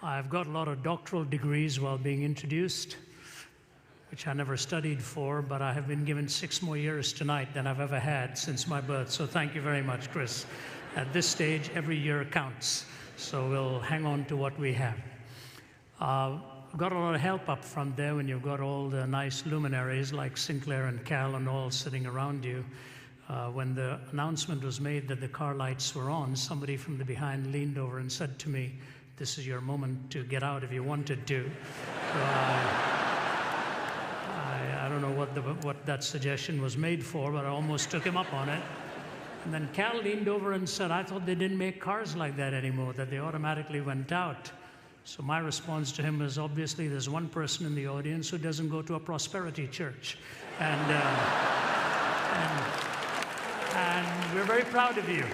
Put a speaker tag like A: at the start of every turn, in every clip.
A: I've got a lot of doctoral degrees while being introduced, which I never studied for, but I have been given 6 more years tonight than I've ever had since my birth. So thank you very much, Chris. At this stage, every year counts. So we'll hang on to what we have. Got a lot of help up front there when you've got all the nice luminaries like Sinclair and Cal and all sitting around you. When the announcement was made that the car lights were on, somebody from the behind leaned over and said to me, "This is your moment to get out if you wanted to." So I don't know what that suggestion was made for, but I almost took him up on it. And then Cal leaned over and said, "I thought they didn't make cars like that anymore, that they automatically went out." So my response to him was, obviously there's one person in the audience who doesn't go to a prosperity church. And we're very proud of you.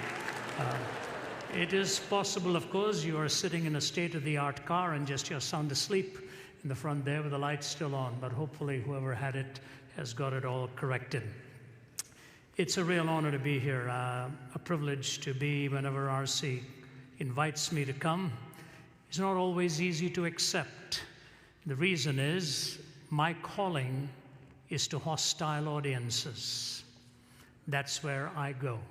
A: It is possible, of course, you are sitting in a state-of-the-art car and just you're sound asleep in the front there with the lights still on, but hopefully whoever had it has got it all corrected. It's a real honor to be here, a privilege to be whenever RC invites me to come. It's not always easy to accept. The reason is my calling is to hostile audiences. That's where I go.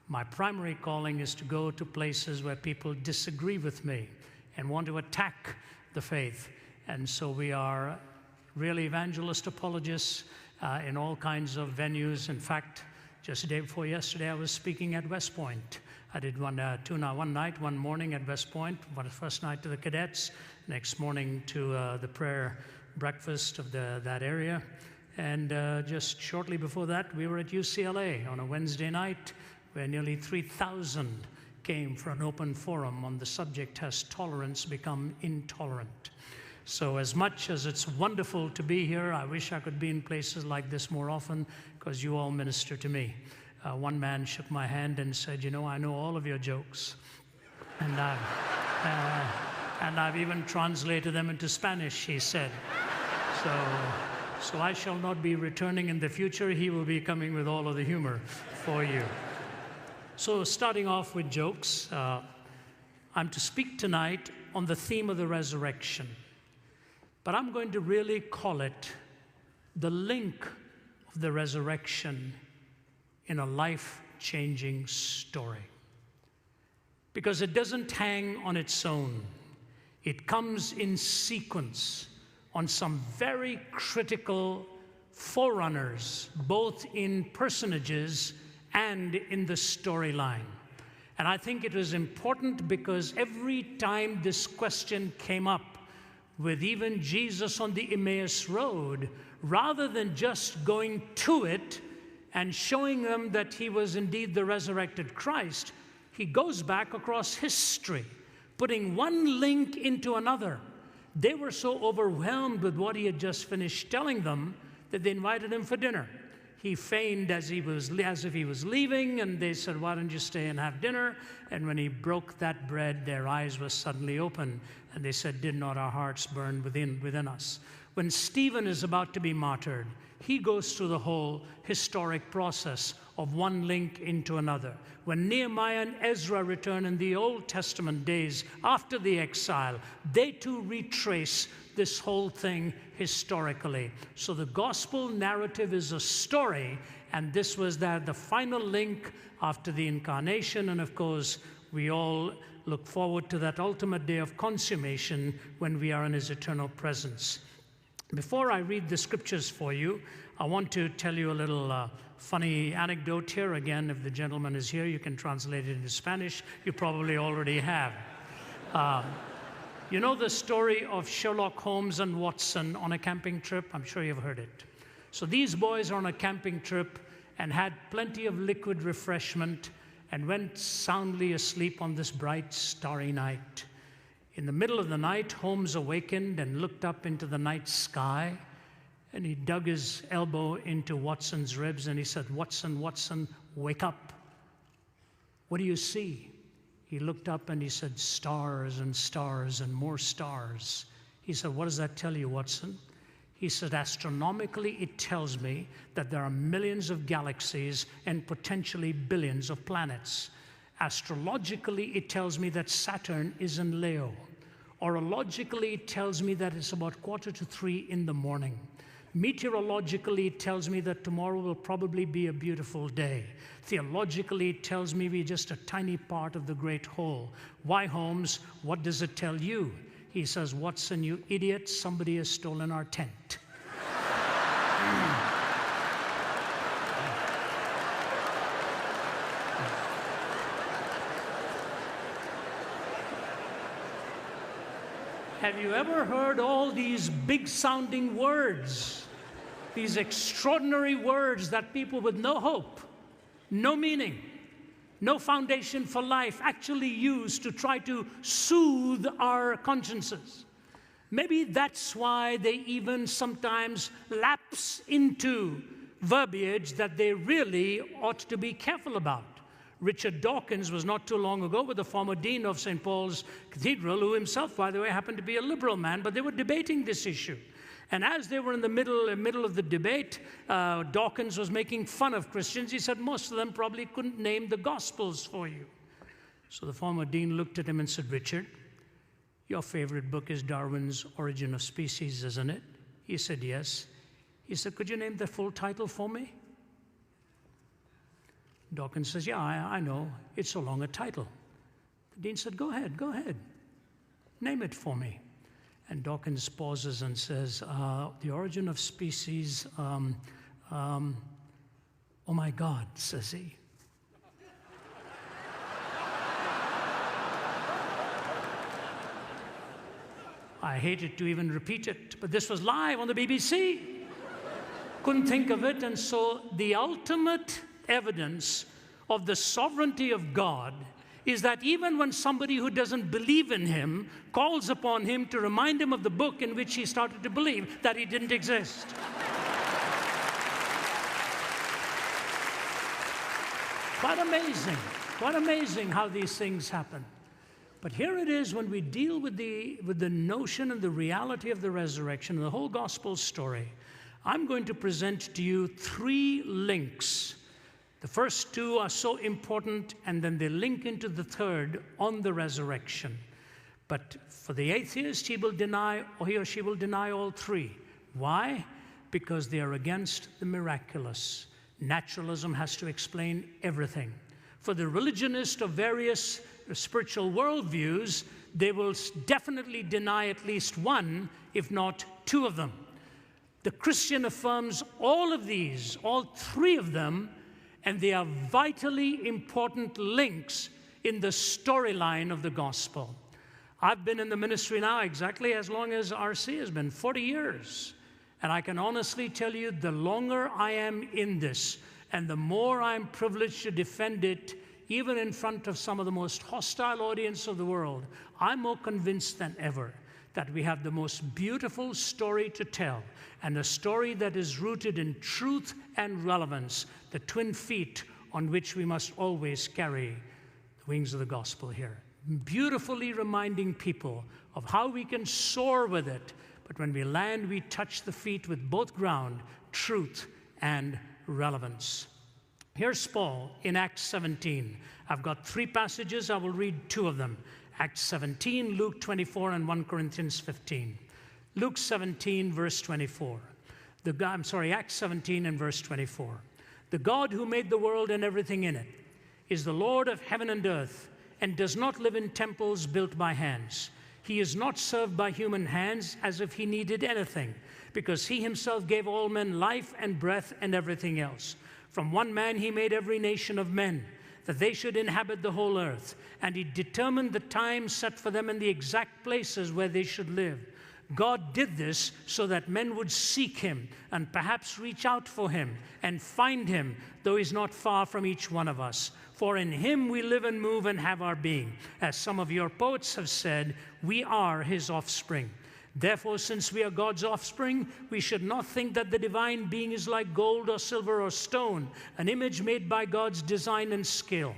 A: My primary calling is to go to places where people disagree with me and want to attack the faith. And so we are really evangelist apologists in all kinds of venues. In fact, just the day before yesterday, I was speaking at West Point. I did one morning at West Point, first night to the cadets, next morning to the prayer breakfast of that area. And just shortly before that, we were at UCLA on a Wednesday night where nearly 3,000 came for an open forum on the subject, "Has Tolerance Become Intolerant?" So as much as it's wonderful to be here, I wish I could be in places like this more often because you all minister to me. One man shook my hand and said, "You know, I know all of your jokes." And I've even translated them into Spanish, he said. So I shall not be returning in the future. He will be coming with all of the humor for you. So starting off with jokes, I'm to speak tonight on the theme of the resurrection. But I'm going to really call it the link of the resurrection in a life-changing story. Because it doesn't hang on its own. It comes in sequence on some very critical forerunners, both in personages and in the storyline. And I think it was important because every time this question came up with even Jesus on the Emmaus Road, rather than just going to it and showing them that he was indeed the resurrected Christ, he goes back across history, putting one link into another. They were so overwhelmed with what he had just finished telling them that they invited him for dinner. He feigned as if he was leaving, and they said, "Why don't you stay and have dinner?" And when he broke that bread, their eyes were suddenly open, and they said, "Did not our hearts burn within us?" When Stephen is about to be martyred, he goes through the whole historic process of one link into another. When Nehemiah and Ezra return in the Old Testament days after the exile, they too retrace this whole thing historically. So the gospel narrative is a story, and this was the final link after the incarnation. And of course, we all look forward to that ultimate day of consummation when we are in his eternal presence. Before I read the scriptures for you, I want to tell you a little funny anecdote here. Again, if the gentleman is here, you can translate it into Spanish. You probably already have. You know the story of Sherlock Holmes and Watson on a camping trip? I'm sure you've heard it. So these boys are on a camping trip and had plenty of liquid refreshment and went soundly asleep on this bright, starry night. In the middle of the night, Holmes awakened and looked up into the night sky, and he dug his elbow into Watson's ribs and he said, "Watson, Watson, wake up. What do you see?" He looked up and he said, "Stars and stars and more stars." He said, "What does that tell you, Watson?" He said, "Astronomically, it tells me that there are millions of galaxies and potentially billions of planets. Astrologically, it tells me that Saturn is in Leo. Orologically, it tells me that it's about 2:45 in the morning. Meteorologically, it tells me that tomorrow will probably be a beautiful day. Theologically, it tells me we're just a tiny part of the great whole. Why, Holmes, what does it tell you? He says, Watson, you idiot, somebody has stolen our tent. Have you ever heard all these big-sounding words, these extraordinary words that people with no hope, no meaning, no foundation for life actually use to try to soothe our consciences? Maybe that's why they even sometimes lapse into verbiage that they really ought to be careful about. Richard Dawkins was not too long ago with the former dean of St. Paul's Cathedral, who himself, by the way, happened to be a liberal man, but they were debating this issue. And as they were in the middle of the debate, Dawkins was making fun of Christians. He said most of them probably couldn't name the Gospels for you. So the former dean looked at him and said, Richard, your favorite book is Darwin's Origin of Species, isn't it? He said, yes. He said, could you name the full title for me? Dawkins says, yeah, I know. It's so long a title. The dean said, go ahead. Name it for me. And Dawkins pauses and says, The Origin of Species, oh my God, says he. I hated to even repeat it, but this was live on the BBC. Couldn't think of it, and so the ultimate evidence of the sovereignty of God is that even when somebody who doesn't believe in him calls upon him to remind him of the book in which he started to believe, that he didn't exist. Quite amazing how these things happen. But here it is when we deal with the notion and the reality of the resurrection and the whole gospel story. I'm going to present to you 3 links. The first 2 are so important, and then they link into the third on the resurrection. But for the atheist, he or she will deny all 3. Why? Because they are against the miraculous. Naturalism has to explain everything. For the religionist of various spiritual worldviews, they will definitely deny at least 1, if not 2 of them. The Christian affirms all of these, all 3 of them, and they are vitally important links in the storyline of the gospel. I've been in the ministry now exactly as long as RC has been, 40 years. And I can honestly tell you, the longer I am in this, and the more I'm privileged to defend it, even in front of some of the most hostile audience of the world, I'm more convinced than ever that we have the most beautiful story to tell, and a story that is rooted in truth and relevance, the twin feet on which we must always carry the wings of the gospel here. Beautifully reminding people of how we can soar with it, but when we land, we touch the feet with both ground, truth and relevance. Here's Paul in Acts 17. I've got 3 passages. I will read 2 of them. Acts 17, Luke 24, and 1 Corinthians 15. Luke 17, verse 24. Acts 17 and verse 24. The God who made the world and everything in it is the Lord of heaven and earth, and does not live in temples built by hands. He is not served by human hands as if he needed anything, because he himself gave all men life and breath and everything else. From one man he made every nation of men, that they should inhabit the whole earth, and he determined the time set for them and the exact places where they should live. God did this so that men would seek him and perhaps reach out for him and find him, though he's not far from each one of us. For in him we live and move and have our being. As some of your poets have said, we are his offspring. Therefore, since we are God's offspring, we should not think that the divine being is like gold or silver or stone, an image made by God's design and skill.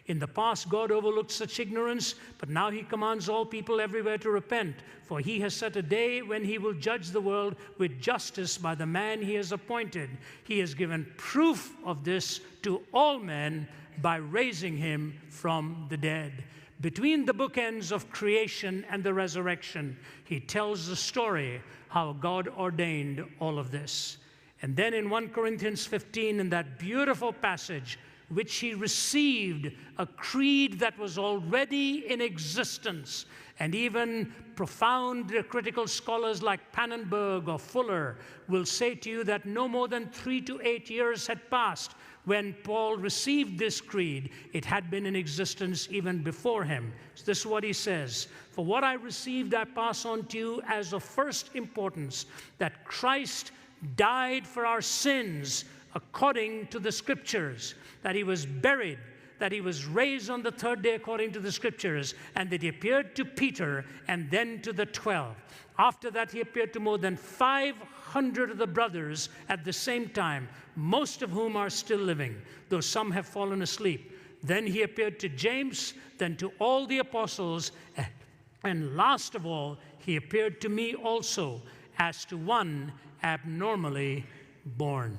A: In the past, God overlooked such ignorance, but now he commands all people everywhere to repent, for he has set a day when he will judge the world with justice by the man he has appointed. He has given proof of this to all men by raising him from the dead. between the bookends of creation and the resurrection, he tells the story how God ordained all of this. And then in 1 Corinthians 15, in that beautiful passage, which he received a creed that was already in existence. And even profound critical scholars like Pannenberg or Fuller will say to you that no more than 3 to 8 years had passed when Paul received this creed. It had been in existence even before him. So this is what he says: "For what I received I pass on to you as of first importance, that Christ died for our sins according to the Scriptures, that he was buried, that he was raised on the third day according to the Scriptures, and that he appeared to Peter and then to the 12. After that, he appeared to more than 500 of the brothers at the same time, most of whom are still living, though some have fallen asleep. Then he appeared to James, then to all the apostles, and last of all, he appeared to me also, as to one abnormally born."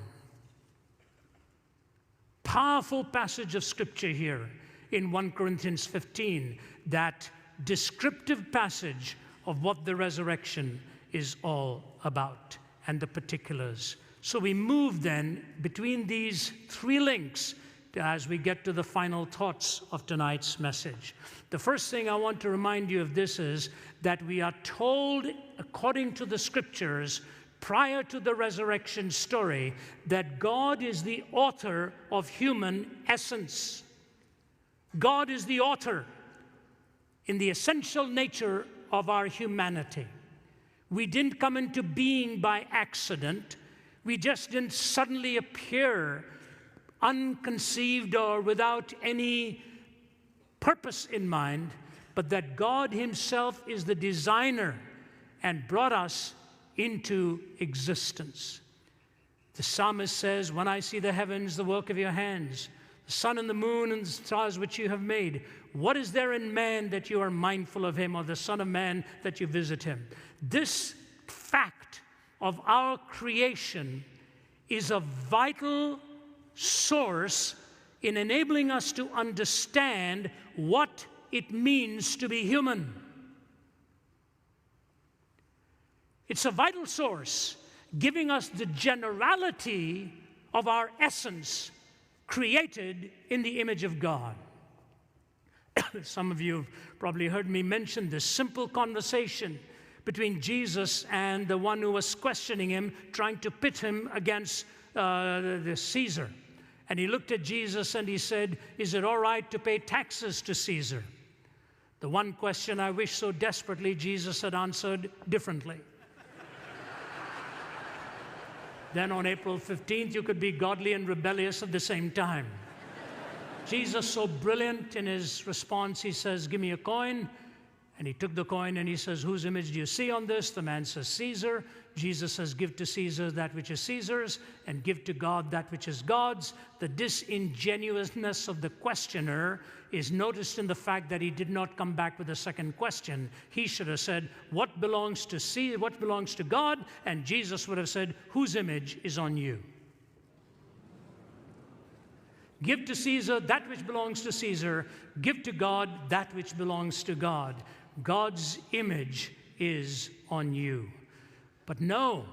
A: Powerful passage of Scripture here in 1 Corinthians 15, that descriptive passage of what the resurrection is all about and the particulars. So we move then between these three links as we get to the final thoughts of tonight's message. The first thing I want to remind you of this is that we are told, according to the Scriptures, prior to the resurrection story, that God is the author of human essence. God is the author in the essential nature of our humanity. We didn't come into being by accident. We just didn't suddenly appear unconceived or without any purpose in mind, but that God himself is the designer and brought us into existence. The psalmist says, "When I see the heavens, the work of your hands, the sun and the moon and the stars which you have made, what is there in man that you are mindful of him, or the son of man that you visit him?" This fact of our creation is a vital source in enabling us to understand what it means to be human. It's a vital source, giving us the generality of our essence, created in the image of God. Some of you have probably heard me mention this simple conversation between Jesus and the one who was questioning him, trying to pit him against the Caesar. And he looked at Jesus and he said, "Is it all right to pay taxes to Caesar?" The one question I wish so desperately Jesus had answered differently. Then on April 15th, you could be godly and rebellious at the same time. Jesus, so brilliant in his response, he says, "Give me a coin." And he took the coin and he says, "Whose image do you see on this?" The man says, "Caesar." Jesus says, "Give to Caesar that which is Caesar's, and give to God that which is God's." The disingenuousness of the questioner is noticed in the fact that he did not come back with a second question. He should have said, "What belongs to Caesar? What belongs to God?" And Jesus would have said, "Whose image is on you?" Give to Caesar that which belongs to Caesar. Give to God that which belongs to God. God's image is on you. But no,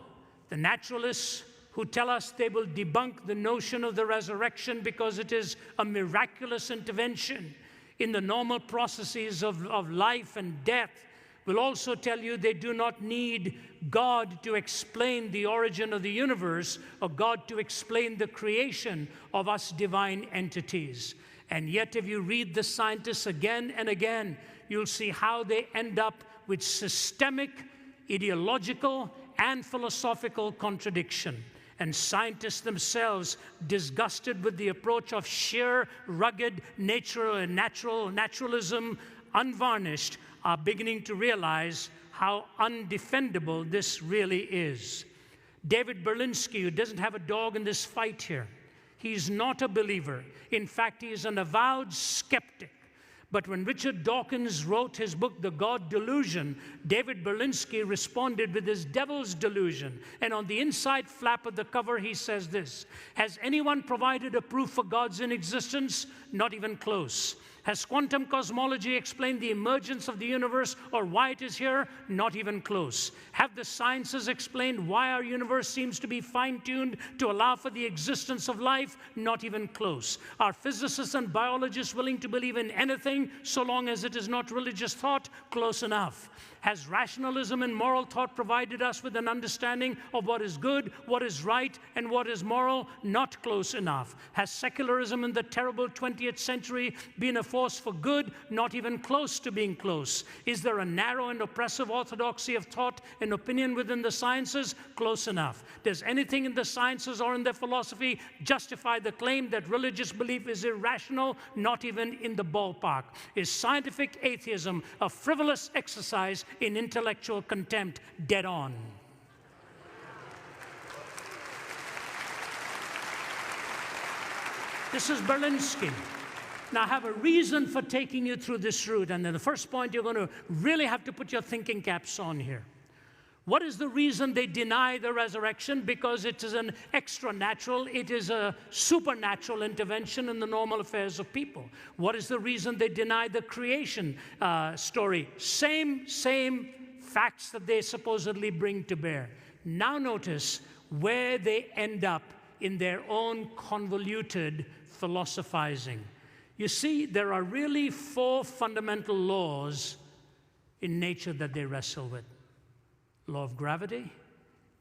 A: the naturalists who tell us they will debunk the notion of the resurrection because it is a miraculous intervention in the normal processes of life and death, will also tell you they do not need God to explain the origin of the universe or God to explain the creation of us divine entities. And yet, if you read the scientists again and again, you'll see how they end up with systemic, ideological, and philosophical contradiction. And scientists themselves, disgusted with the approach of sheer, rugged, naturalism, unvarnished, are beginning to realize how undefendable this really is. David Berlinski, who doesn't have a dog in this fight here, he's not a believer. In fact, he is an avowed skeptic. But when Richard Dawkins wrote his book, The God Delusion, David Berlinski responded with his devil's delusion. And on the inside flap of the cover, he says this: "Has anyone provided a proof for God's inexistence? Not even close. Has quantum cosmology explained the emergence of the universe or why it is here? Not even close. Have the sciences explained why our universe seems to be fine-tuned to allow for the existence of life? Not even close. Are physicists and biologists willing to believe in anything so long as it is not religious thought? Close enough. Has rationalism and moral thought provided us with an understanding of what is good, what is right, and what is moral? Not close enough. Has secularism in the terrible 20th century been a force for good? Not even close to being close. Is there a narrow and oppressive orthodoxy of thought and opinion within the sciences? Close enough. Does anything in the sciences or in their philosophy justify the claim that religious belief is irrational? Not even in the ballpark. Is scientific atheism a frivolous exercise in intellectual contempt? Dead on. This is Berlinski. Now, I have a reason for taking you through this route, and then the first point, you're going to really have to put your thinking caps on here. What is the reason they deny the resurrection? Because it is an extra-natural, it is a supernatural intervention in the normal affairs of people. What is the reason they deny the creation story? Same facts that they supposedly bring to bear. Now notice where they end up in their own convoluted philosophizing. You see, there are really 4 fundamental laws in nature that they wrestle with. Law of gravity,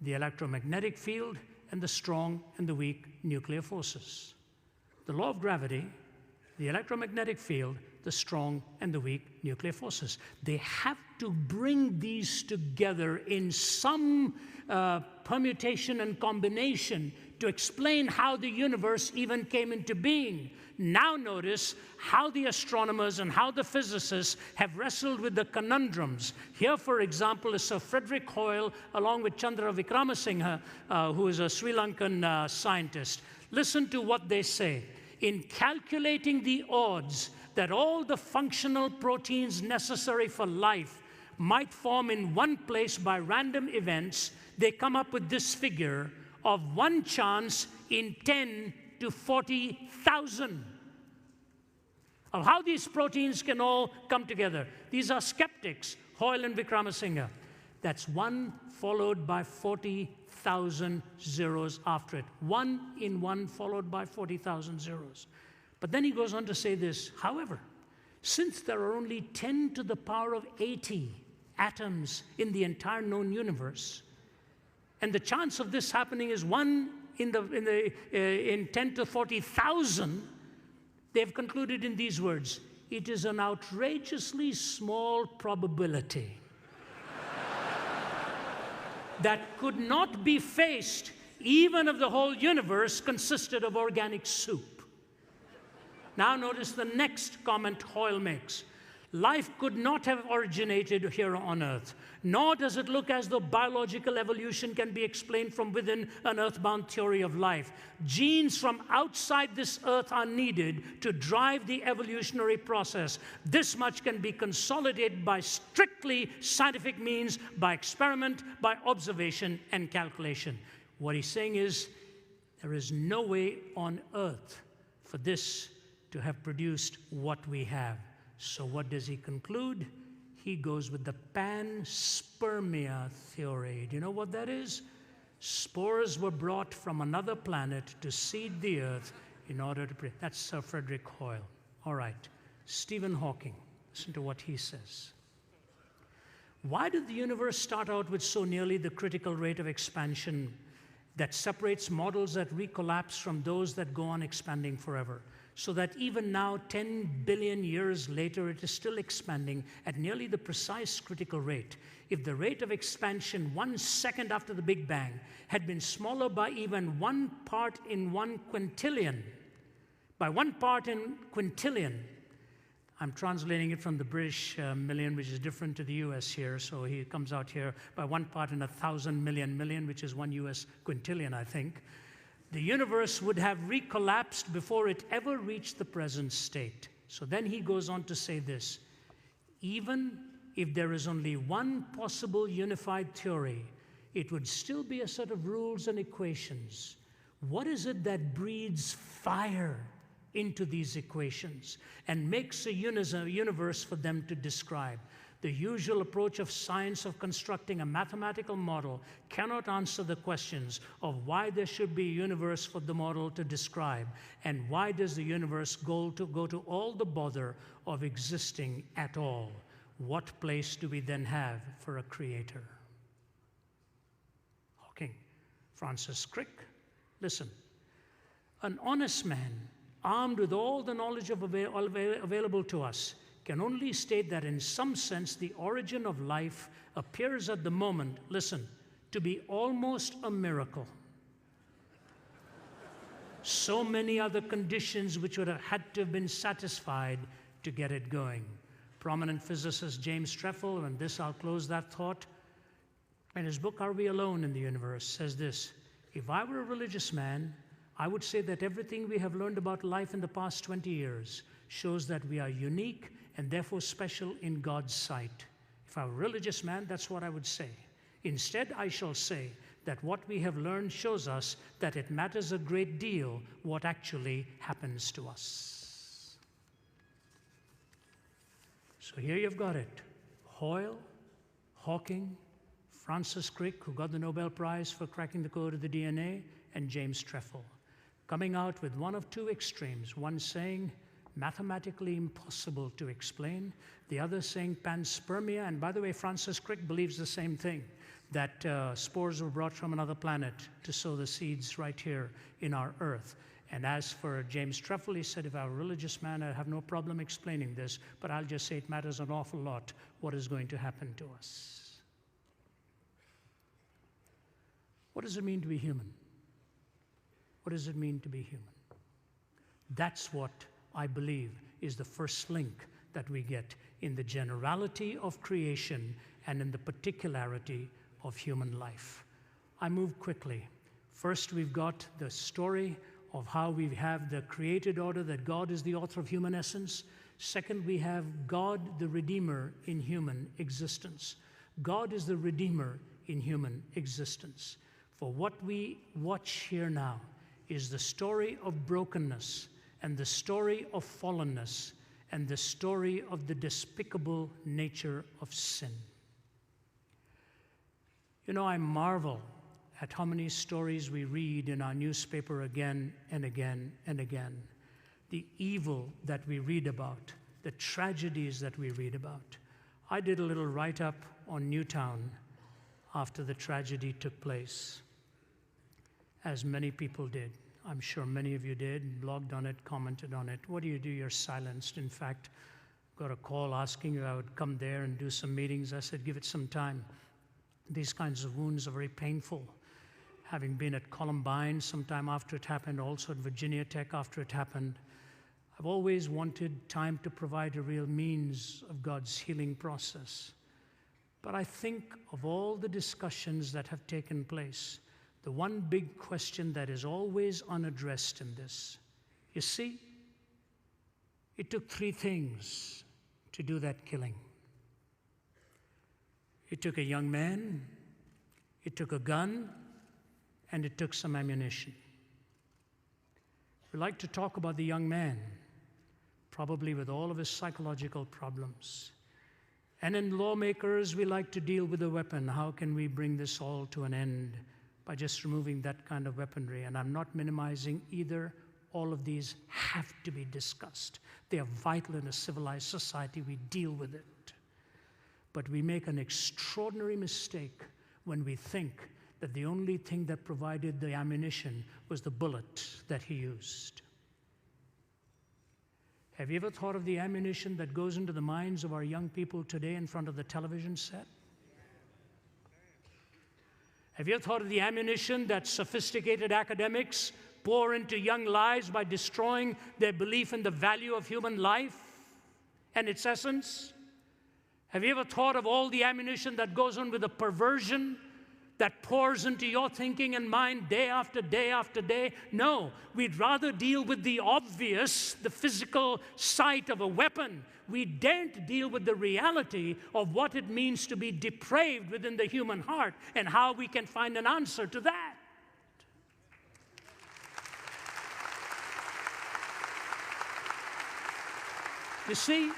A: the electromagnetic field, and the strong and the weak nuclear forces. The law of gravity, the electromagnetic field, the strong and the weak nuclear forces. They have to bring these together in some permutation and combination to explain how the universe even came into being. Now notice how the astronomers and how the physicists have wrestled with the conundrums. Here, for example, is Sir Frederick Hoyle, along with Chandra Vikramasinghe, who is a Sri Lankan scientist. Listen to what they say. In calculating the odds that all the functional proteins necessary for life might form in one place by random events, they come up with this figure of 1 chance in 10 to 40,000 of how these proteins can all come together. These are skeptics, Hoyle and Vikramasinghe. That's 1 followed by 40,000 zeros after it. 1 in 1 followed by 40,000 zeros. But then he goes on to say this, however, since there are only 10 to the power of 80 atoms in the entire known universe, and the chance of this happening is 1 in 10 to 40,000, they've concluded in these words, it is an outrageously small probability that could not be faced even if the whole universe consisted of organic soup. Now notice the next comment Hoyle makes. Life could not have originated here on Earth, nor does it look as though biological evolution can be explained from within an earthbound theory of life. Genes from outside this Earth are needed to drive the evolutionary process. This much can be consolidated by strictly scientific means, by experiment, by observation and calculation. What he's saying is, there is no way on Earth for this to have produced what we have. So what does he conclude? He goes with the panspermia theory. Do you know what that is? Spores were brought from another planet to seed the Earth in order to... That's Sir Frederick Hoyle. All right. Stephen Hawking. Listen to what he says. Why did the universe start out with so nearly the critical rate of expansion that separates models that recollapse from those that go on expanding forever? So that even now, 10 billion years later, it is still expanding at nearly the precise critical rate. If the rate of expansion 1 second after the Big Bang had been smaller by even 1 part in 1 quintillion, by 1 part in quintillion, I'm translating it from the British million, which is different to the US here, so he comes out here by 1 part in 1,000 million, which is 1 US quintillion, I think. The universe would have recollapsed before it ever reached the present state. So then he goes on to say this, even if there is only one possible unified theory, it would still be a set of rules and equations. What is it that breeds fire into these equations and makes a universe for them to describe. The usual approach of science of constructing a mathematical model cannot answer the questions of why there should be a universe for the model to describe, and why does the universe go to all the bother of existing at all. What place do we then have for a creator? Hawking. Francis Crick. Listen. An honest man, armed with all the knowledge available to us, can only state that in some sense the origin of life appears at the moment, listen, to be almost a miracle. So many other conditions which would have had to have been satisfied to get it going. Prominent physicist James Trefel, and this I'll close that thought, in his book, Are We Alone in the Universe, says this: if I were a religious man, I would say that everything we have learned about life in the past 20 years shows that we are unique and therefore special in God's sight. If I were a religious man, that's what I would say. Instead, I shall say that what we have learned shows us that it matters a great deal what actually happens to us. So here you've got it. Hoyle, Hawking, Francis Crick, who got the Nobel Prize for cracking the code of the DNA, and James Trefel, coming out with one of two extremes, one saying mathematically impossible to explain, the other saying panspermia. And by the way, Francis Crick believes the same thing, that spores were brought from another planet to sow the seeds right here in our earth. And as for James Trefel, he said, if I were a religious man, I'd have no problem explaining this, but I'll just say it matters an awful lot what is going to happen to us. What does it mean to be human? What does it mean to be human? That's what I believe is the first link that we get in the generality of creation and in the particularity of human life. I move quickly. First, we've got the story of how we have the created order, that God is the author of human essence. Second, we have God the Redeemer in human existence. God is the Redeemer in human existence. For what we watch here now is the story of brokenness and the story of fallenness and the story of the despicable nature of sin. You know, I marvel at how many stories we read in our newspaper again and again and again. The evil that we read about, the tragedies that we read about. I did a little write-up on Newtown after the tragedy took place, as many people did. I'm sure many of you did, blogged on it, commented on it. What do? You're silenced. In fact, got a call asking if I would come there and do some meetings. I said, give it some time. These kinds of wounds are very painful. Having been at Columbine sometime after it happened, also at Virginia Tech after it happened, I've always wanted time to provide a real means of God's healing process. But I think of all the discussions that have taken place, the one big question that is always unaddressed in this, you see, it took three things to do that killing. It took a young man, it took a gun, and it took some ammunition. We like to talk about the young man, probably with all of his psychological problems. And in lawmakers, we like to deal with the weapon. How can we bring this all to an end by just removing that kind of weaponry? And I'm not minimizing either. All of these have to be discussed. They are vital in a civilized society. We deal with it. But we make an extraordinary mistake when we think that the only thing that provided the ammunition was the bullet that he used. Have you ever thought of the ammunition that goes into the minds of our young people today in front of the television set? Have you ever thought of the ammunition that sophisticated academics pour into young lives by destroying their belief in the value of human life and its essence? Have you ever thought of all the ammunition that goes on with the perversion that pours into your thinking and mind day after day after day? No, we'd rather deal with the obvious, the physical sight of a weapon. We daren't deal with the reality of what it means to be depraved within the human heart and how we can find an answer to that. You see,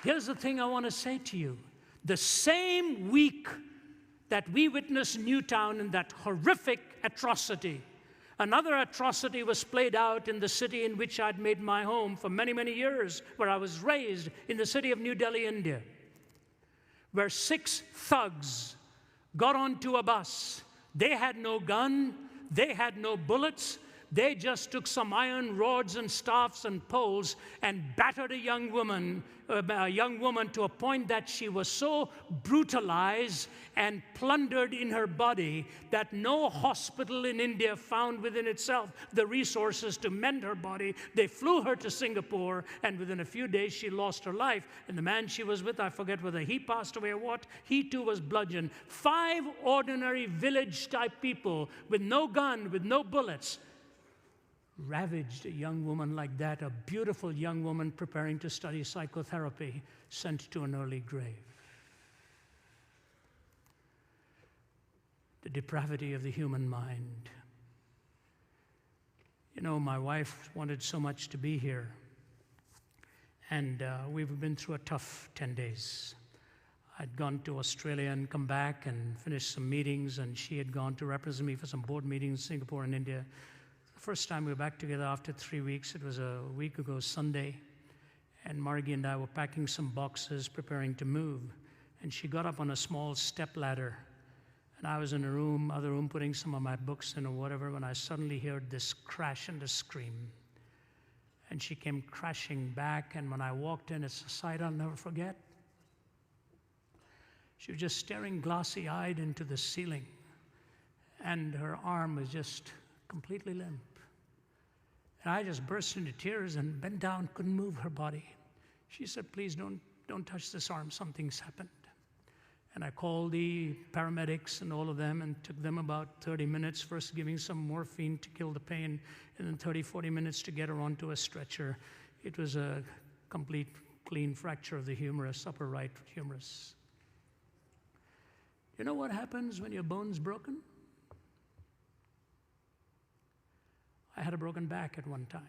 A: here's the thing I want to say to you. The same week that we witnessed Newtown in that horrific atrocity, another atrocity was played out in the city in which I'd made my home for many, many years, where I was raised, in the city of New Delhi, India, where 6 thugs got onto a bus. They had no gun, they had no bullets. They just took some iron rods and staffs and poles and battered a young woman to a point that she was so brutalized and plundered in her body that no hospital in India found within itself the resources to mend her body. They flew her to Singapore, and within a few days she lost her life. And the man she was with, I forget whether he passed away or what, he too was bludgeoned. 5 ordinary village-type people with no gun, with no bullets, ravaged a young woman like that, a beautiful young woman preparing to study psychotherapy, sent to an early grave. The depravity of the human mind. You know, my wife wanted so much to be here, and we've been through a tough 10 days. I'd gone to Australia and come back and finished some meetings, and she had gone to represent me for some board meetings in Singapore and India. The first time we were back together after 3 weeks, it was a week ago Sunday, and Margie and I were packing some boxes, preparing to move, and she got up on a small step ladder, and I was in a other room, putting some of my books in or whatever, when I suddenly heard this crash and a scream, and she came crashing back, and when I walked in, it's a sight I'll never forget. She was just staring glassy-eyed into the ceiling, and her arm was just completely limp. And I just burst into tears and bent down, couldn't move her body. She said, please don't touch this arm, something's happened. And I called the paramedics and all of them, and took them about 30 minutes, first giving some morphine to kill the pain, and then 30, 40 minutes to get her onto a stretcher. It was a complete, clean fracture of the humerus, upper right humerus. You know what happens when your bone's broken? I had a broken back at one time.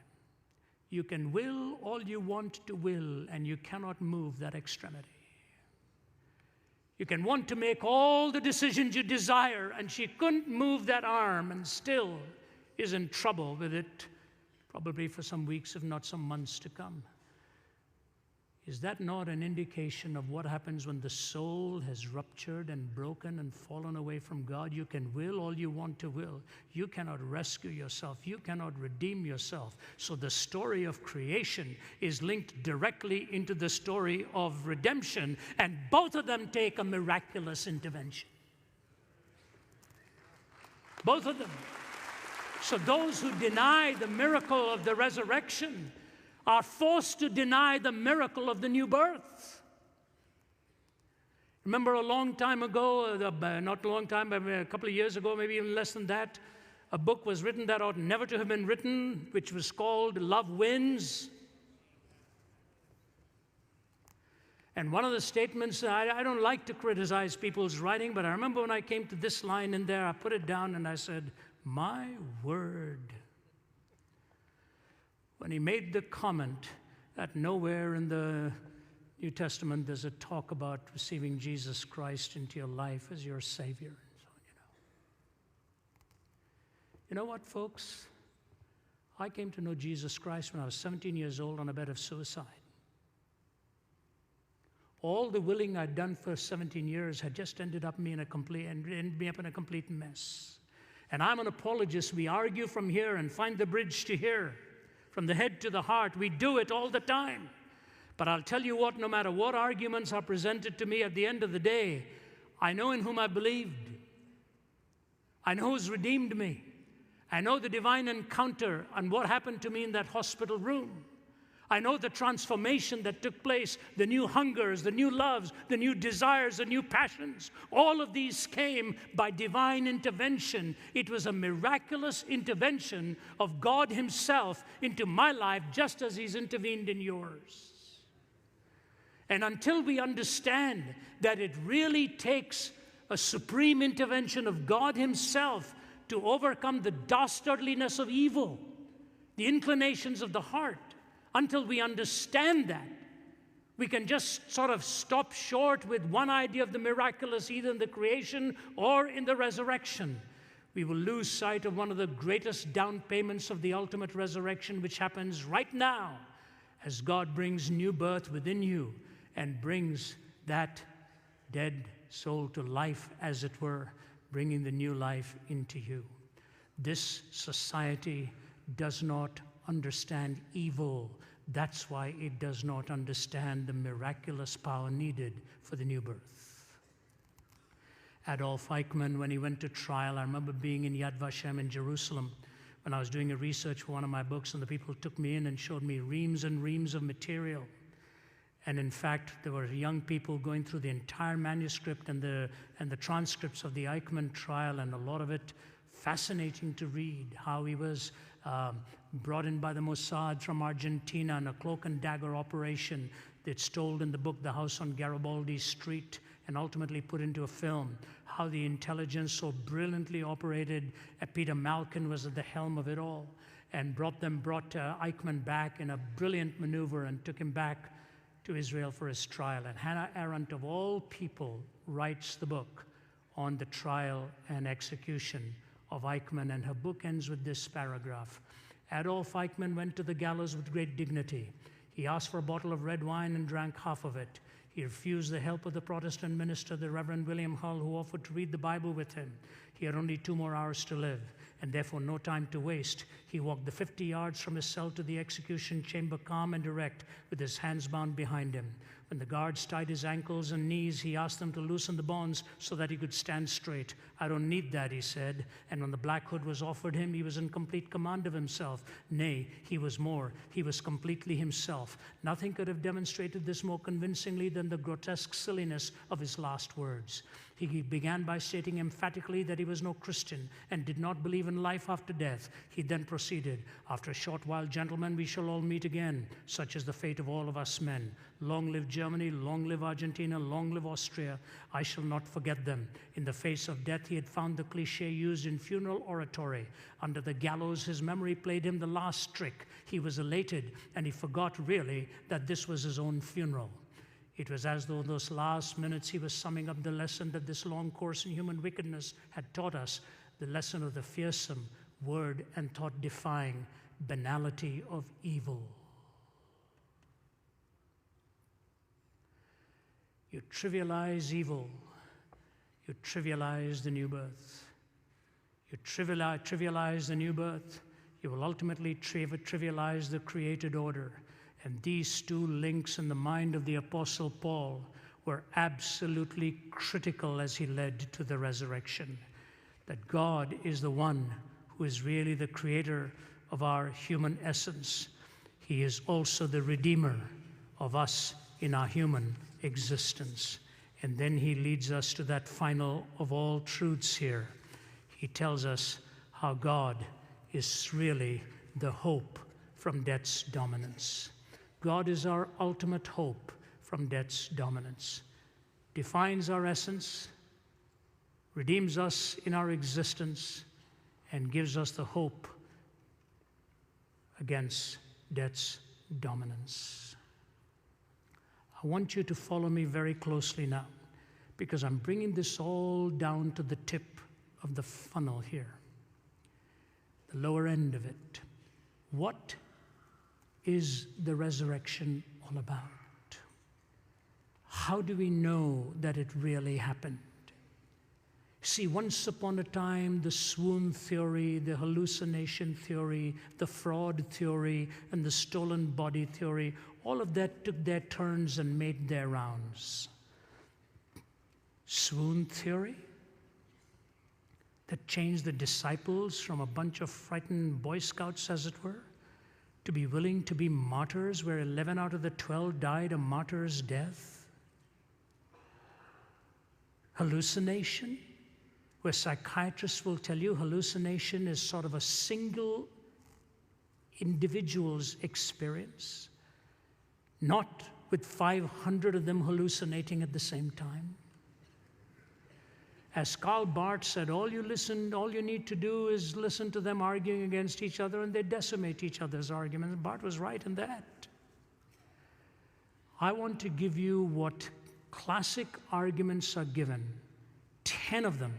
A: You can will all you want to will, and you cannot move that extremity. You can want to make all the decisions you desire, and she couldn't move that arm and still is in trouble with it, probably for some weeks, if not some months to come. Is that not an indication of what happens when the soul has ruptured and broken and fallen away from God? You can will all you want to will. You cannot rescue yourself. You cannot redeem yourself. So the story of creation is linked directly into the story of redemption, and both of them take a miraculous intervention. Both of them. So those who deny the miracle of the resurrection are forced to deny the miracle of the new birth. Remember a long time ago, not a long time, but a couple of years ago, maybe even less than that, a book was written that ought never to have been written, which was called Love Wins. And one of the statements, I don't like to criticize people's writing, but I remember when I came to this line in there, I put it down and I said, my word. When he made the comment that nowhere in the New Testament there's a talk about receiving Jesus Christ into your life as your Savior. And so on, you know what, folks? I came to know Jesus Christ when I was 17 years old on a bed of suicide. All the willing I'd done for 17 years had just ended up me in a complete mess. And I'm an apologist. We argue from here and find the bridge to here. From the head to the heart, we do it all the time. But I'll tell you what, no matter what arguments are presented to me at the end of the day, I know in whom I believed. I know who's redeemed me. I know the divine encounter and what happened to me in that hospital room. I know the transformation that took place, the new hungers, the new loves, the new desires, the new passions. All of these came by divine intervention. It was a miraculous intervention of God Himself into my life, just as He's intervened in yours. And until we understand that it really takes a supreme intervention of God Himself to overcome the dastardliness of evil, the inclinations of the heart, until we understand that, We can just sort of stop short with one idea of the miraculous, either in the creation or in the resurrection. We will lose sight of one of the greatest down payments of the ultimate resurrection, which happens right now as God brings new birth within you and brings that dead soul to life, as it were, bringing the new life into you. This society does not understand evil. That's why it does not understand the miraculous power needed for the new birth. Adolf Eichmann, when he went to trial, I remember being in Yad Vashem in Jerusalem when I was doing a research for one of my books, and the people took me in and showed me reams and reams of material. And in fact, there were young people going through the entire manuscript and the transcripts of the Eichmann trial, and a lot of it fascinating to read, how he was brought in by the Mossad from Argentina in a cloak and dagger operation that's told in the book The House on Garibaldi Street, and ultimately put into a film, how the intelligence so brilliantly operated. Peter Malkin was at the helm of it all, and brought Eichmann back in a brilliant maneuver and took him back to Israel for his trial. And Hannah Arendt, of all people, writes the book on the trial and execution of Eichmann, and her book ends with this paragraph. Adolf Eichmann went to the gallows with great dignity. He asked for a bottle of red wine and drank half of it. He refused the help of the Protestant minister, the Reverend William Hull, who offered to read the Bible with him. He had only 2 more hours to live, and therefore no time to waste. He walked the 50 yards from his cell to the execution chamber, calm and erect, with his hands bound behind him. When the guards tied his ankles and knees, he asked them to loosen the bonds so that he could stand straight. "I don't need that," he said. And when the black hood was offered him, he was in complete command of himself. Nay, he was more. He was completely himself. Nothing could have demonstrated this more convincingly than the grotesque silliness of his last words. He began by stating emphatically that he was no Christian and did not believe in life after death. He then proceeded, "After a short while, gentlemen, we shall all meet again. Such is the fate of all of us men. Long live Germany, long live Argentina, long live Austria. I shall not forget them." In the face of death, he had found the cliché used in funeral oratory. Under the gallows, his memory played him the last trick. He was elated, and he forgot really that this was his own funeral. It was as though those last minutes he was summing up the lesson that this long course in human wickedness had taught us, the lesson of the fearsome, word and thought-defying banality of evil. You trivialize evil, you trivialize the new birth. You trivialize the new birth, you will ultimately trivialize the created order. And these 2 links in the mind of the Apostle Paul were absolutely critical as he led to the resurrection. That God is the one who is really the creator of our human essence. He is also the redeemer of us in our human existence. And then he leads us to that final of all truths here. He tells us how God is really the hope from death's dominance. God is our ultimate hope from death's dominance, defines our essence, redeems us in our existence, and gives us the hope against death's dominance. I want you to follow me very closely now, because I'm bringing this all down to the tip of the funnel here, the lower end of it. What is the resurrection all about? How do we know that it really happened? See, once upon a time, the swoon theory, the hallucination theory, the fraud theory, and the stolen body theory, all of that took their turns and made their rounds. Swoon theory that changed the disciples from a bunch of frightened Boy Scouts, as it were, to be willing to be martyrs, where 11 out of the 12 died a martyr's death. Hallucination, where psychiatrists will tell you hallucination is sort of a single individual's experience, not with 500 of them hallucinating at the same time. As Karl Barth said, all you need to do is listen to them arguing against each other, and they decimate each other's arguments. Barth was right in that. I want to give you what classic arguments are given, 10 of them,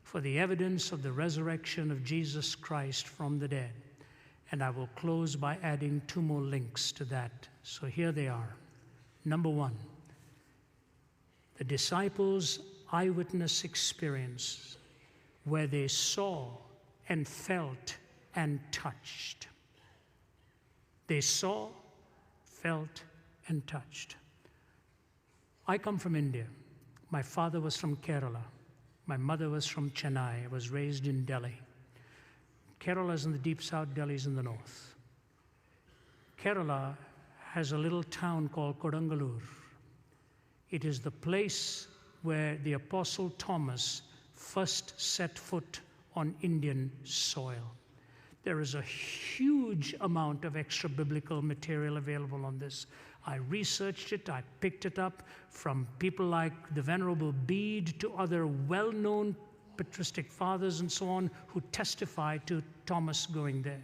A: for the evidence of the resurrection of Jesus Christ from the dead. And I will close by adding 2 more links to that. So here they are. Number 1, the disciples' eyewitness experience where they saw and felt and touched. They saw, felt, and touched. I come from India. My father was from Kerala. My mother was from Chennai. I was raised in Delhi. Kerala is in the deep south, Delhi is in the north. Kerala has a little town called Kodungalur. It is the place where the Apostle Thomas first set foot on Indian soil. There is a huge amount of extra biblical material available on this. I researched it, I picked it up from people like the Venerable Bede to other well-known patristic fathers and so on who testify to Thomas going there.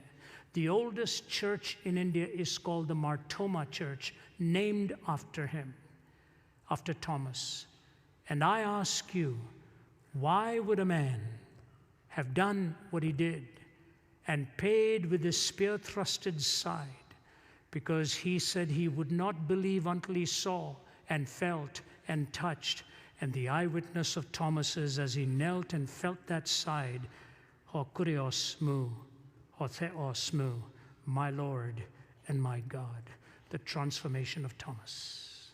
A: The oldest church in India is called the Martoma Church, named after him, after Thomas. And I ask you, why would a man have done what he did and paid with his spear-thrusted side? Because he said he would not believe until he saw and felt and touched. And the eyewitness of Thomas is, as he knelt and felt that side, ho kurios mu, ho theos mu, my Lord and my God, the transformation of Thomas.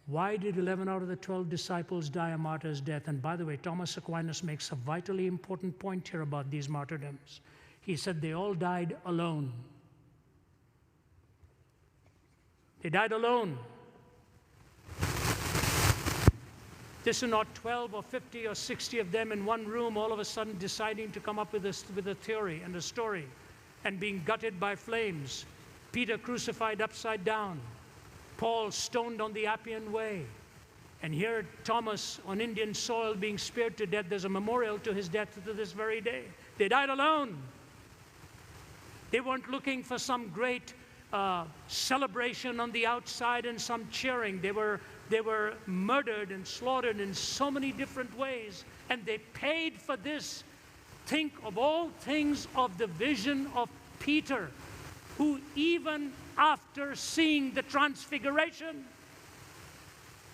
A: Why did 11 out of the 12 disciples die a martyr's death? And by the way, Thomas Aquinas makes a vitally important point here about these martyrdoms. He said they all died alone. They died alone. This is not 12 or 50 or 60 of them in one room all of a sudden deciding to come up with a theory and a story and being gutted by flames. Peter crucified upside down. Paul stoned on the Appian Way. And here Thomas on Indian soil being speared to death. There's a memorial to his death to this very day. They died alone. They weren't looking for some great celebration on the outside and some cheering. They were murdered and slaughtered in so many different ways, and they paid for this. Think of all things of the vision of Peter, who even after seeing the transfiguration,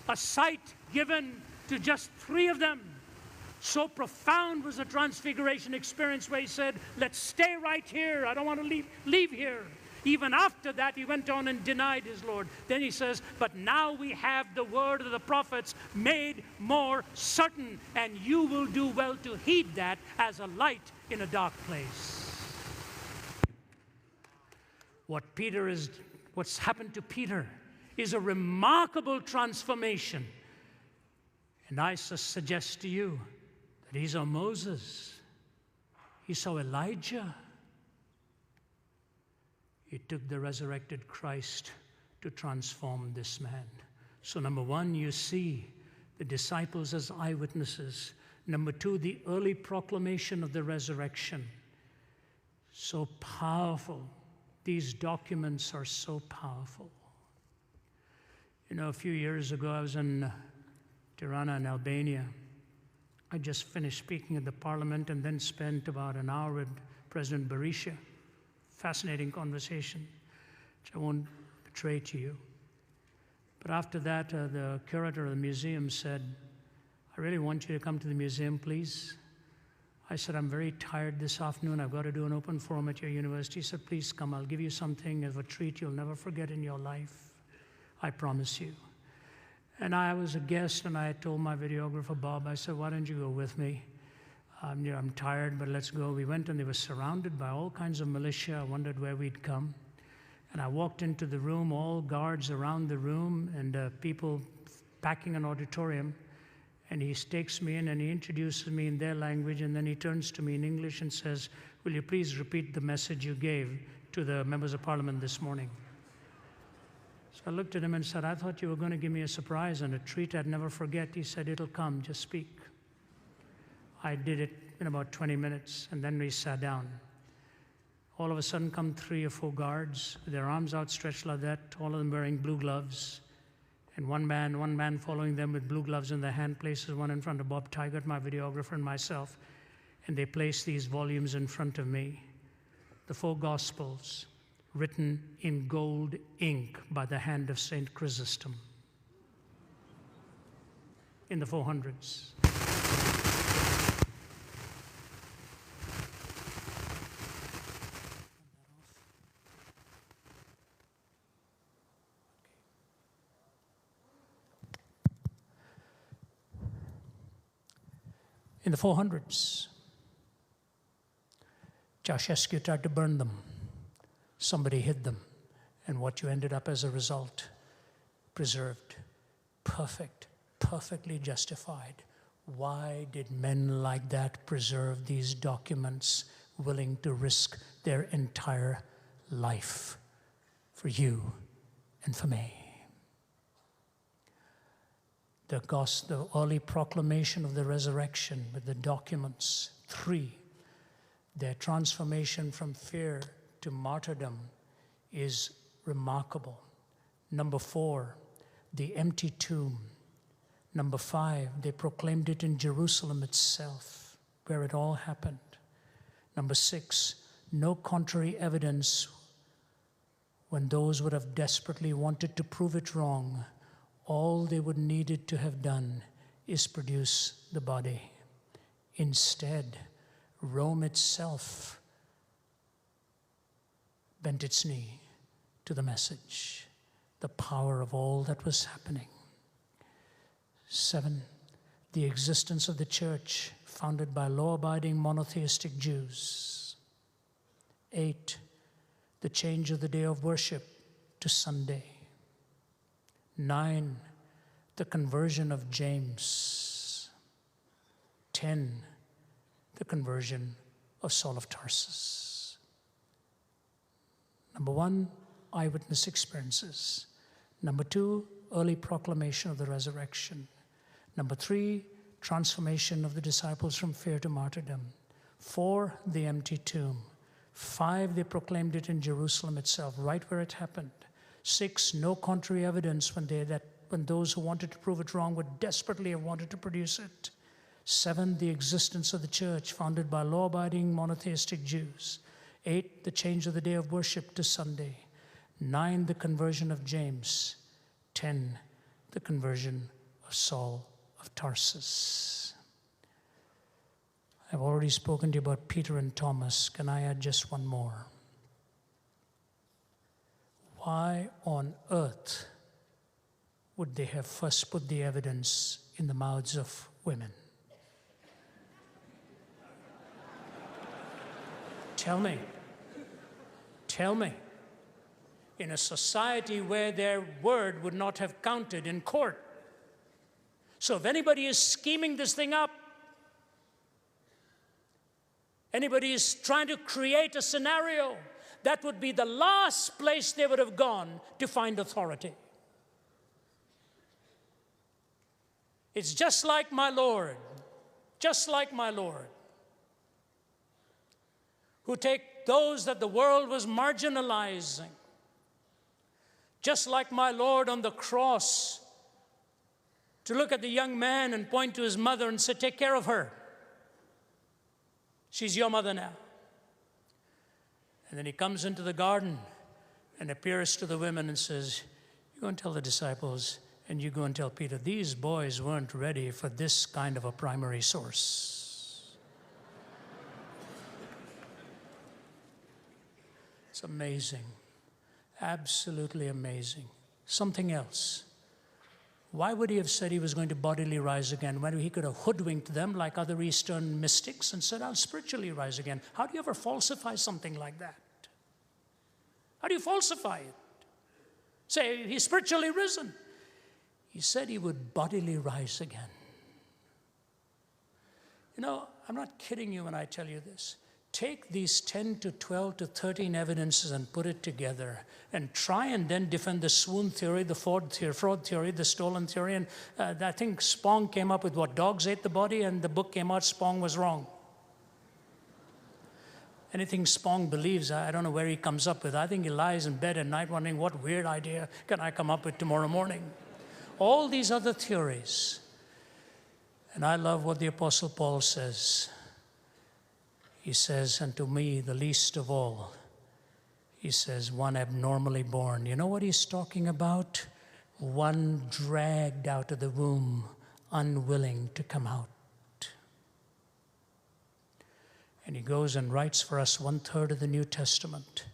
A: a sight given to just 3 of them, so profound was the transfiguration experience where he said, let's stay right here. I don't want to leave here. Even after that, he went on and denied his Lord. Then he says, but now we have the word of the prophets made more certain, and you will do well to heed that as a light in a dark place. What's happened to Peter is a remarkable transformation. And I suggest to you that he saw Moses. He saw Elijah. It took the resurrected Christ to transform this man. So number 1, you see the disciples as eyewitnesses. Number 2, the early proclamation of the resurrection. So powerful. These documents are so powerful. You know, a few years ago, I was in Tirana in Albania. I just finished speaking at the parliament and then spent about an hour with President Berisha. Fascinating conversation, which I won't betray to you. But after that, the curator of the museum said, I really want you to come to the museum, please. I said, I'm very tired this afternoon. I've got to do an open forum at your university. He said, please come. I'll give you something as a treat you'll never forget in your life. I promise you. And I was a guest, and I told my videographer, Bob, I said, why don't you go with me? I'm tired, but let's go. We went, and they were surrounded by all kinds of militia. I wondered where we'd come. And I walked into the room, all guards around the room, and people packing an auditorium. And he takes me in, and he introduces me in their language, and then he turns to me in English and says, will you please repeat the message you gave to the members of parliament this morning? So I looked at him and said, I thought you were going to give me a surprise and a treat I'd never forget. He said, it'll come, just speak. I did it in about 20 minutes, and then we sat down. All of a sudden come 3 or 4 guards with their arms outstretched like that, all of them wearing blue gloves. And one man following them with blue gloves in their hand places one in front of Bob Tigert, my videographer, and myself. And they place these volumes in front of me. The 4 Gospels, written in gold ink by the hand of Saint Chrysostom in the 400s. In the 400s, Ceausescu tried to burn them. Somebody hid them. And what you ended up as a result, preserved, perfect, perfectly justified. Why did men like that preserve these documents, willing to risk their entire life for you and for me? The early proclamation of the resurrection with the documents. 3, their transformation from fear to martyrdom is remarkable. Number 4, the empty tomb. Number 5, they proclaimed it in Jerusalem itself, where it all happened. Number 6, no contrary evidence when those would have desperately wanted to prove it wrong. All they would needed to have done is produce the body. Instead, Rome itself bent its knee to the message, the power of all that was happening. 7, the existence of the church founded by law-abiding monotheistic Jews. 8, the change of the day of worship to Sunday. 9, the conversion of James. 10, the conversion of Saul of Tarsus. Number 1, eyewitness experiences. Number 2, early proclamation of the resurrection. Number 3, transformation of the disciples from fear to martyrdom. 4, the empty tomb. 5, they proclaimed it in Jerusalem itself, right where it happened. 6, no contrary evidence when those who wanted to prove it wrong would desperately have wanted to produce it. 7, the existence of the church founded by law-abiding monotheistic Jews. 8, the change of the day of worship to Sunday. 9, the conversion of James. 10, the conversion of Saul of Tarsus. I've already spoken to you about Peter and Thomas. Can I add just one more? Why on earth would they have first put the evidence in the mouths of women? Tell me. In a society where their word would not have counted in court. So if anybody is scheming this thing up, anybody is trying to create a scenario, that would be the last place they would have gone to find authority. It's just like my Lord, who take those that the world was marginalizing, just like my Lord on the cross, to look at the young man and point to his mother and say, take care of her. She's your mother now. And then he comes into the garden and appears to the women and says, you go and tell the disciples, and you go and tell Peter, these boys weren't ready for this kind of a primary source. It's amazing. Absolutely amazing. Something else. Why would he have said he was going to bodily rise again when he could have hoodwinked them like other Eastern mystics and said, I'll spiritually rise again? How do you ever falsify something like that? How do you falsify it? Say, he's spiritually risen. He said he would bodily rise again. You know, I'm not kidding you when I tell you this. Take these 10 to 12 to 13 evidences and put it together and try and then defend the swoon theory, the fraud theory, the stolen theory. And I think Spong came up with what, dogs ate the body, and the book came out, Spong was wrong. Anything Spong believes, I don't know where he comes up with. I think he lies in bed at night wondering what weird idea can I come up with tomorrow morning. all these other theories. And I love what the Apostle Paul says. He says, and to me, the least of all, he says, one abnormally born. You know what he's talking about? One dragged out of the womb, unwilling to come out. And he goes and writes for us 1/3 of the New Testament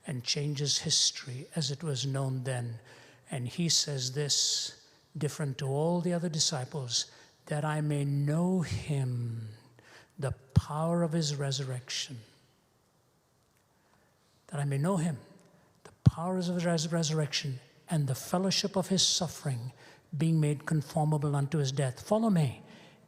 A: and changes history as it was known then. And he says this, different to all the other disciples, that I may know him, the power of his resurrection. That I may know him, the power of his resurrection, and the fellowship of his suffering, being made conformable unto his death. Follow me.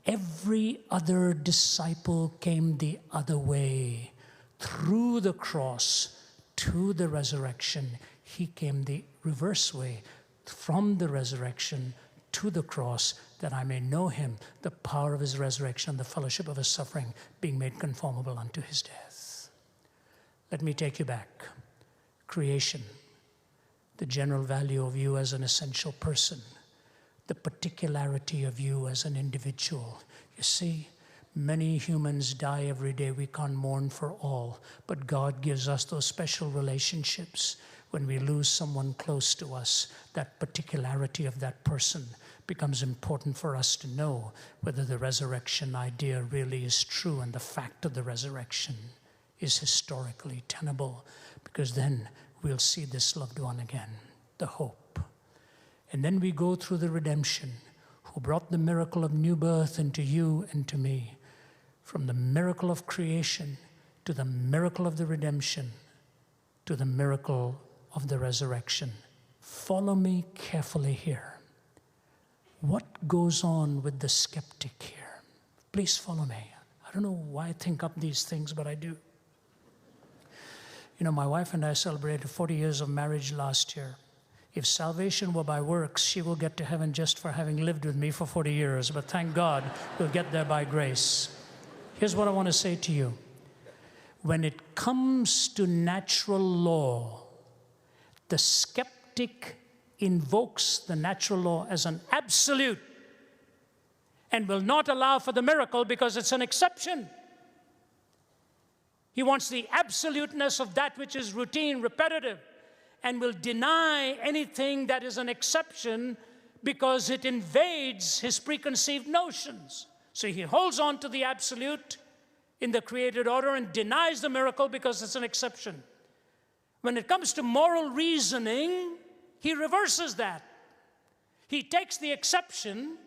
A: Every other disciple came the other way, through the cross to the resurrection. He came the reverse way, from the resurrection to the cross, that I may know him, the power of his resurrection, the fellowship of his suffering, being made conformable unto his death. Let me take you back. Creation, the general value of you as an essential person, the particularity of you as an individual. You see, many humans die every day. We can't mourn for all, but God gives us those special relationships. When we lose someone close to us, that particularity of that person becomes important for us to know whether the resurrection idea really is true and the fact of the resurrection is historically tenable, because then we'll see this loved one again, the hope. And then we go through the redemption, who brought the miracle of new birth into you and to me, from the miracle of creation to the miracle of the redemption to the miracle of the resurrection. Follow me carefully here. What goes on with the skeptic here? Please follow me. I don't know why I think up these things, but I do. You know, my wife and I celebrated 40 years of marriage last year. If salvation were by works, she will get to heaven just for having lived with me for 40 years. But thank God, we'll get there by grace. Here's what I want to say to you. When it comes to natural law, the skeptic invokes the natural law as an absolute and will not allow for the miracle because it's an exception. He wants the absoluteness of that which is routine, repetitive, and will deny anything that is an exception because it invades his preconceived notions. So he holds on to the absolute in the created order and denies the miracle because it's an exception. When it comes to moral reasoning, he reverses that. He takes the exception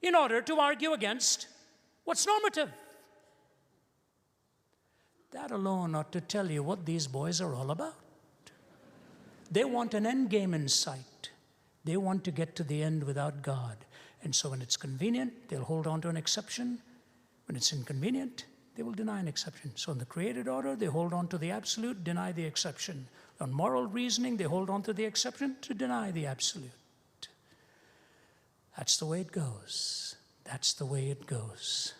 A: in order to argue against what's normative. That alone ought to tell you what these boys are all about. They want an end game in sight. They want to get to the end without God. And so when it's convenient, they'll hold on to an exception. When it's inconvenient, they will deny an exception. So in the created order, they hold on to the absolute, deny the exception. On moral reasoning, they hold on to the exception to deny the absolute. That's the way it goes. That's the way it goes.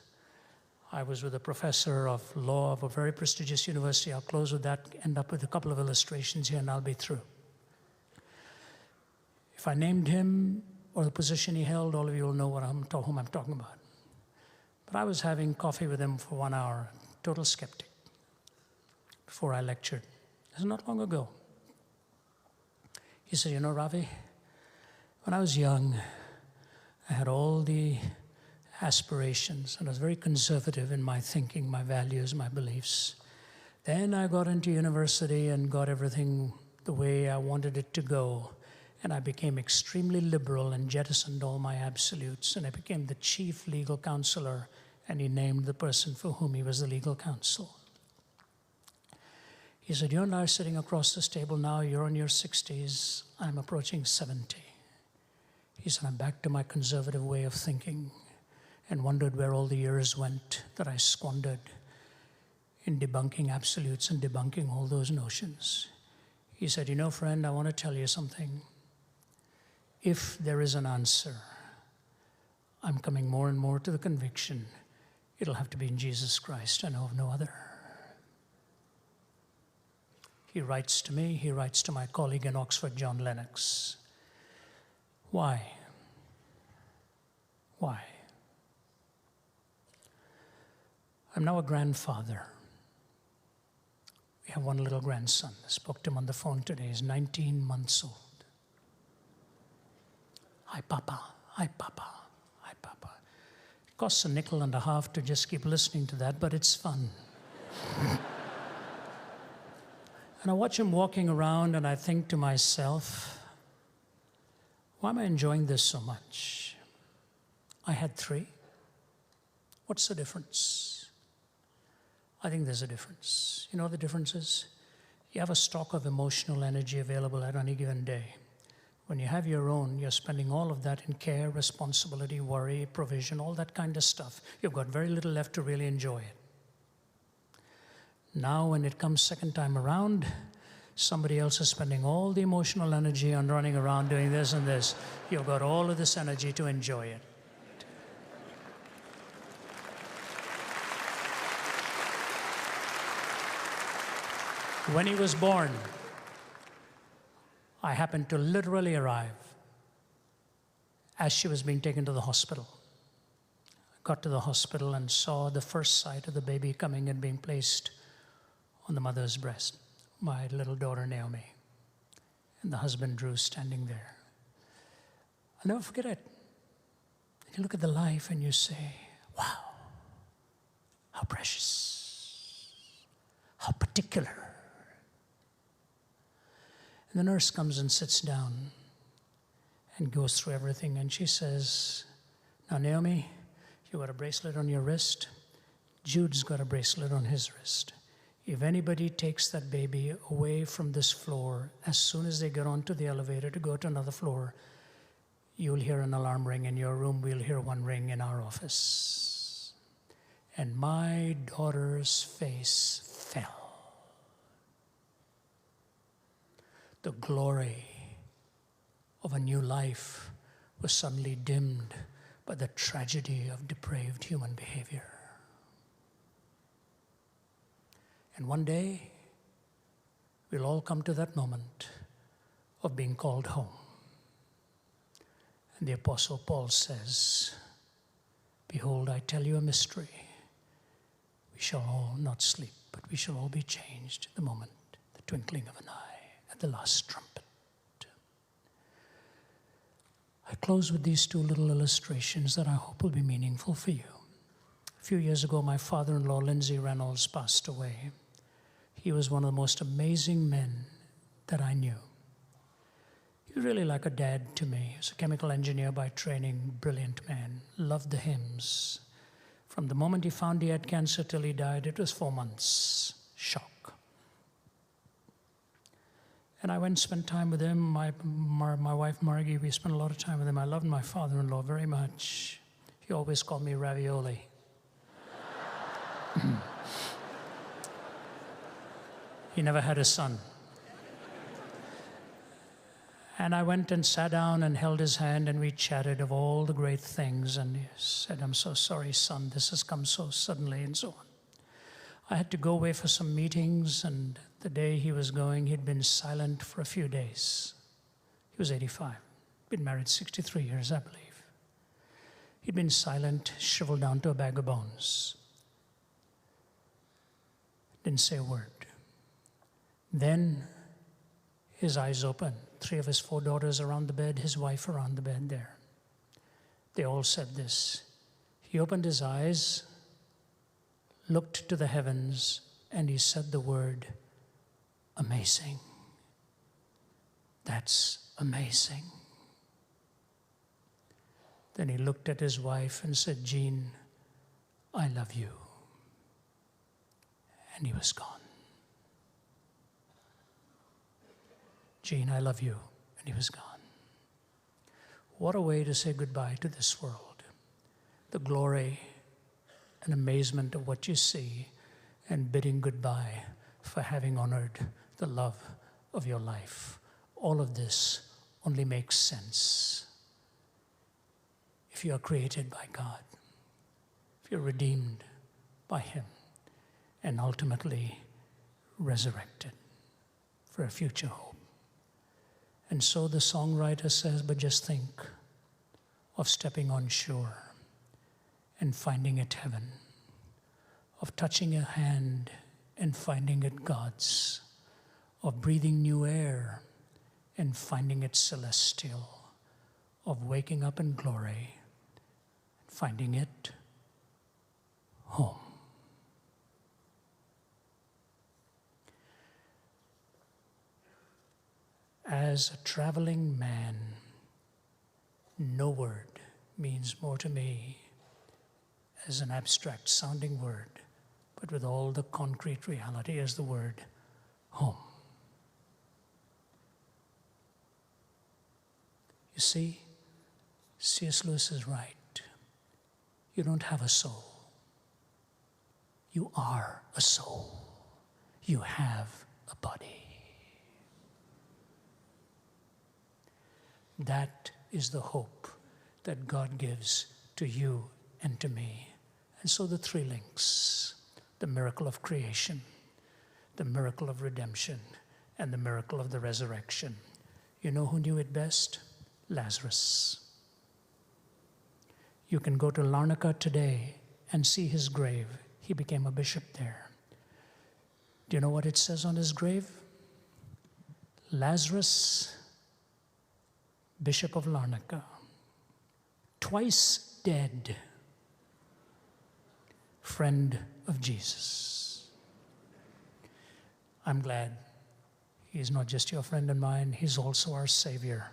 A: I was with a professor of law of a very prestigious university. I'll close with that, end up with a couple of illustrations here, and I'll be through. If I named him or the position he held, all of you will know whom I'm talking about. But I was having coffee with him for 1 hour, total skeptic, before I lectured. This is not long ago. He said, you know, Ravi, when I was young, I had all the aspirations, and I was very conservative in my thinking, my values, my beliefs. Then I got into university and got everything the way I wanted it to go. And I became extremely liberal and jettisoned all my absolutes. And I became the chief legal counselor, and he named the person for whom he was the legal counsel. He said, you and I are sitting across this table now. You're in your 60s. I'm approaching 70. He said, I'm back to my conservative way of thinking, and wondered where all the years went that I squandered in debunking absolutes and debunking all those notions. He said, you know, friend, I want to tell you something. If there is an answer, I'm coming more and more to the conviction it'll have to be in Jesus Christ. I know of no other. He writes to me, he writes to my colleague in Oxford, John Lennox. Why? Why? I'm now a grandfather. We have one little grandson. I spoke to him on the phone today. He's 19 months old. Hi, Papa. Hi, Papa. Hi, Papa. It costs a nickel and a half to just keep listening to that, but it's fun. And I watch him walking around and I think to myself, why am I enjoying this so much? I had 3. What's the difference? I think there's a difference. You know what the difference is? You have a stock of emotional energy available at any given day. When you have your own, you're spending all of that in care, responsibility, worry, provision, all that kind of stuff. You've got very little left to really enjoy it. Now, when it comes second time around, somebody else is spending all the emotional energy on running around doing this and this. You've got all of this energy to enjoy it. When he was born, I happened to literally arrive as she was being taken to the hospital. I got to the hospital and saw the first sight of the baby coming and being placed on the mother's breast, my little daughter Naomi, and the husband Drew standing there. I'll never forget it. You look at the life and you say, wow, how precious, how particular. And the nurse comes and sits down and goes through everything, and she says, now Naomi, you got a bracelet on your wrist. Jude's got a bracelet on his wrist. If anybody takes that baby away from this floor, as soon as they get onto the elevator to go to another floor, you'll hear an alarm ring in your room, we'll hear one ring in our office. And my daughter's face fell. The glory of a new life was suddenly dimmed by the tragedy of depraved human behavior. And one day, we'll all come to that moment of being called home. And the Apostle Paul says, behold, I tell you a mystery. We shall all not sleep, but we shall all be changed at the moment, the twinkling of an eye, at the last trumpet. I close with these 2 little illustrations that I hope will be meaningful for you. A few years ago, my father-in-law, Lindsay Reynolds, passed away. He was one of the most amazing men that I knew. He was really like a dad to me. He was a chemical engineer by training, brilliant man, loved the hymns. From the moment he found he had cancer till he died, it was 4 months. Shock. And I went and spent time with him. My wife, Margie, we spent a lot of time with him. I loved my father-in-law very much. He always called me Ravioli. He never had a son. And I went and sat down and held his hand, and we chatted of all the great things. And he said, I'm so sorry, son, this has come so suddenly, and so on. I had to go away for some meetings, and the day he was going, he'd been silent for a few days. He was 85, been married 63 years, I believe. He'd been silent, shriveled down to a bag of bones. Didn't say a word. Then his eyes opened. 3 of his 4 daughters around the bed, his wife around the bed there. They all said this. He opened his eyes, looked to the heavens, and he said the word, amazing. That's amazing. Then he looked at his wife and said, Jean, I love you. And he was gone. Jean, I love you. And he was gone. What a way to say goodbye to this world. The glory and amazement of what you see, and bidding goodbye for having honored the love of your life. All of this only makes sense if you are created by God, if you're redeemed by Him, and ultimately resurrected for a future hope. And so the songwriter says, but just think of stepping on shore and finding it heaven, of touching a hand and finding it God's, of breathing new air and finding it celestial, of waking up in glory and finding it home. As a traveling man, no word means more to me as an abstract sounding word, but with all the concrete reality as the word home. You see, C.S. Lewis is right. You don't have a soul. You are a soul. You have a body. That is the hope that God gives to you and to me. And so the three links, the miracle of creation, the miracle of redemption, and the miracle of the resurrection. You know who knew it best? Lazarus. You can go to Larnaca today and see his grave. He became a bishop there. Do you know what it says on his grave? Lazarus, Bishop of Larnaca, twice dead, friend of Jesus. I'm glad he's not just your friend and mine, he's also our Savior.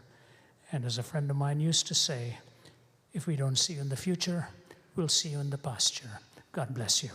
A: And as a friend of mine used to say, if we don't see you in the future, we'll see you in the pasture. God bless you.